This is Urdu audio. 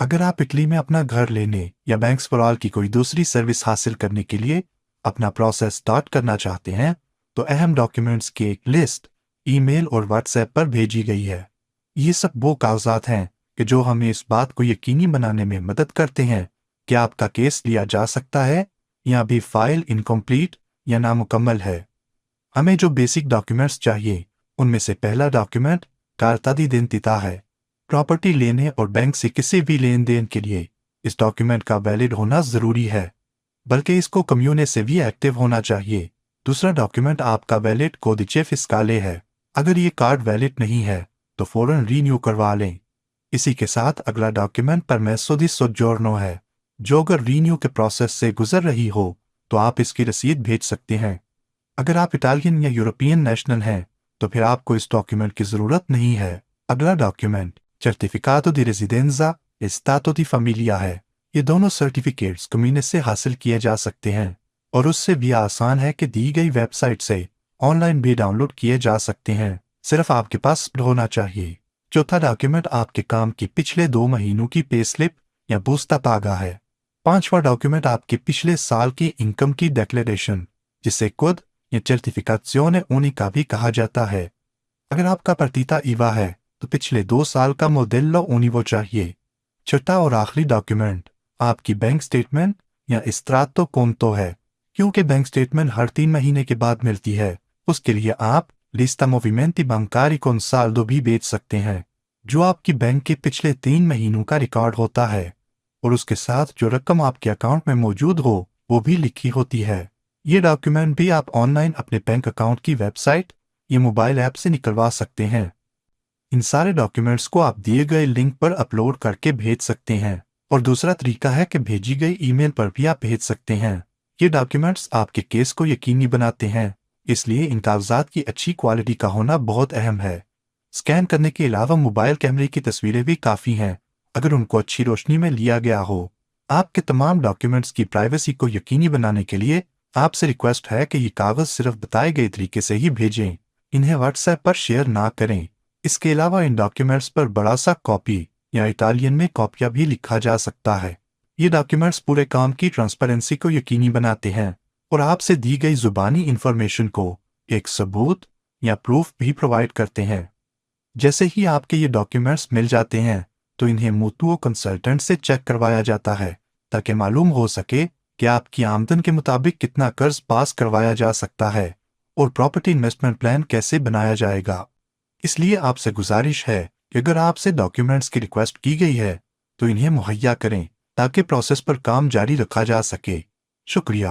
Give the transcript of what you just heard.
اگر آپ اٹلی میں اپنا گھر لینے یا بینک سپرال کی کوئی دوسری سروس حاصل کرنے کے لیے اپنا پروسیس سٹارٹ کرنا چاہتے ہیں تو اہم ڈاکیومنٹس کی ایک لسٹ ای میل اور واٹس ایپ پر بھیجی گئی ہے۔ یہ سب وہ کاغذات ہیں کہ جو ہمیں اس بات کو یقینی بنانے میں مدد کرتے ہیں کہ آپ کا کیس لیا جا سکتا ہے یا بھی فائل انکمپلیٹ یا نامکمل ہے۔ ہمیں جو بیسک ڈاکیومنٹس چاہیے ان میں سے پہلا ڈاکیومنٹ کارتا دی identità ہے۔ پراپرٹی لینے اور بینک سے کسی بھی لین دین کے لیے اس ڈاکیومنٹ کا ویلڈ ہونا ضروری ہے، بلکہ اس کو کمیونے سے بھی ایکٹیو ہونا چاہیے۔ دوسرا ڈاکیومنٹ آپ کا ویلڈ کودیچے فسکالے ہے۔ اگر یہ کارڈ ویلڈ نہیں ہے تو فوراً رینیو کروا لیں۔ اسی کے ساتھ اگلا ڈاکیومنٹ پرمیسو دی سوجورنو ہے، جو اگر رینیو کے پروسیس سے گزر رہی ہو تو آپ اس کی رسید بھیج سکتے ہیں۔ اگر آپ اٹالین یا یورپین نیشنل ہیں تو پھر آپ کو اس ڈاکیومنٹ کی ضرورت نہیں ہے۔ اگلا ڈاکیومنٹ سرٹیفکاتو دی ریزیڈنزا e stato di famiglia ہے۔ یہ دونوں سرٹیفکیٹس کمیونے سے حاصل کیے جا سکتے ہیں اور اس سے بھی آسان ہے کہ دی گئی ویب سائٹ سے آن لائن بھی ڈاؤن لوڈ کیے جا سکتے ہیں، صرف آپ کے پاس ہونا چاہیے۔ چوتھا ڈاکیومنٹ آپ کے کام کی پچھلے 2 مہینوں کی پے سلپ یا بوستا پاگا ہے۔ پانچواں ڈاکیومنٹ آپ کے پچھلے سال کی انکم کی ڈیکلیریشن، جسے کود یا سرٹیفکاسیون اونیکا بھی کہا جاتا ہے۔ اگر آپ کا پرتیتا ایوا ہے تو پچھلے 2 سال کا موڈیلو اونیوو چاہیے۔ چھٹا اور آخری ڈاکیومنٹ آپ کی بینک سٹیٹمنٹ یا استراتو کونتو ہے۔ کیونکہ بینک سٹیٹمنٹ ہر 3 مہینے کے بعد ملتی ہے، اس کے لیے آپ لیستا موویمنتی بانکاری کنسالدو بھی بیچ سکتے ہیں، جو آپ کی بینک کے پچھلے 3 مہینوں کا ریکارڈ ہوتا ہے اور اس کے ساتھ جو رقم آپ کے اکاؤنٹ میں موجود ہو وہ بھی لکھی ہوتی ہے۔ یہ ڈاکیومنٹ بھی آپ آن لائن اپنے بینک اکاؤنٹ کی ویب سائٹ یا موبائل ایپ سے نکلوا سکتے ہیں۔ ان سارے ڈاکیومنٹس کو آپ دیے گئے لنک پر اپلوڈ کر کے بھیج سکتے ہیں، اور دوسرا طریقہ ہے کہ بھیجی گئی ای میل پر بھی آپ بھیج سکتے ہیں۔ یہ ڈاکیومنٹس آپ کے کیس کو یقینی بناتے ہیں، اس لیے ان کاغذات کی اچھی کوالٹی کا ہونا بہت اہم ہے۔ سکین کرنے کے علاوہ موبائل کیمرے کی تصویریں بھی کافی ہیں اگر ان کو اچھی روشنی میں لیا گیا ہو۔ آپ کے تمام ڈاکیومنٹس کی پرائیویسی کو یقینی بنانے کے لیے آپ سے ریکویسٹ ہے کہ یہ کاغذ صرف بتائے گئے طریقے سے ہی بھیجیں، انہیں واٹس ایپ پر شیئر نہ کریں۔ اس کے علاوہ ان ڈاکیومنٹس پر بڑا سا کاپی یا اٹالین میں کاپیا بھی لکھا جا سکتا ہے۔ یہ ڈاکیومنٹس پورے کام کی ٹرانسپیرنسی کو یقینی بناتے ہیں اور آپ سے دی گئی زبانی انفارمیشن کو ایک ثبوت یا پروف بھی پرووائڈ کرتے ہیں۔ جیسے ہی آپ کے یہ ڈاکیومنٹس مل جاتے ہیں تو انہیں موتوو کنسلٹنٹ سے چیک کروایا جاتا ہے تاکہ معلوم ہو سکے کہ آپ کی آمدن کے مطابق کتنا قرض پاس کروایا جا سکتا ہے اور پراپرٹی انویسٹمنٹ پلان کیسے بنایا جائے گا۔ اس لیے آپ سے گزارش ہے کہ اگر آپ سے ڈاکیومنٹس کی ریکویسٹ کی گئی ہے تو انہیں مہیا کریں تاکہ پروسیس پر کام جاری رکھا جا سکے۔ شکریہ۔